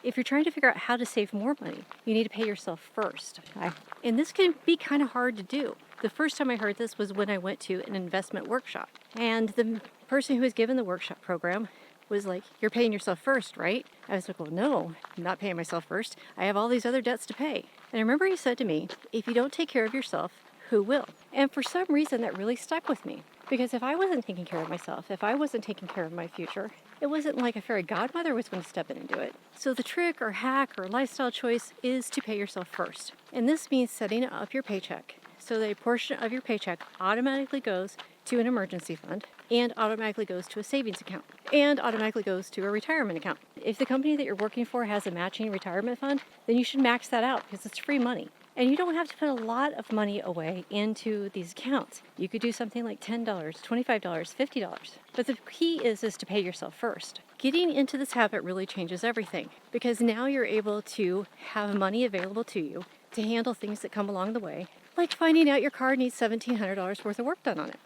if you're trying to figure out how to save more money, you need to pay yourself first. And this can be kind of hard to do. The first time I heard this was when I went to an investment workshop. And the person who was given the workshop program was like, you're paying yourself first, right? I was like, well, no, I'm not paying myself first. I have all these other debts to pay. And I remember he said to me, if you don't take care of yourself, who will? And for some reason, that really stuck with me. Because if I wasn't taking care of myself, if I wasn't taking care of my future, it wasn't like a fairy godmother was going to step in and do it. So the trick or hack or lifestyle choice is to pay yourself first. And this means setting up your paycheck so that a portion of your paycheck automatically goes to an emergency fund and automatically goes to a savings account and automatically goes to a retirement account. If the company that you're working for has a matching retirement fund, then you should max that out because it's free money. And you don't have to put a lot of money away into these accounts. You could do something like $10, $25, $50. But the key is to pay yourself first. Getting into this habit really changes everything because now you're able to have money available to you to handle things that come along the way, like finding out your car needs $1,700 worth of work done on it.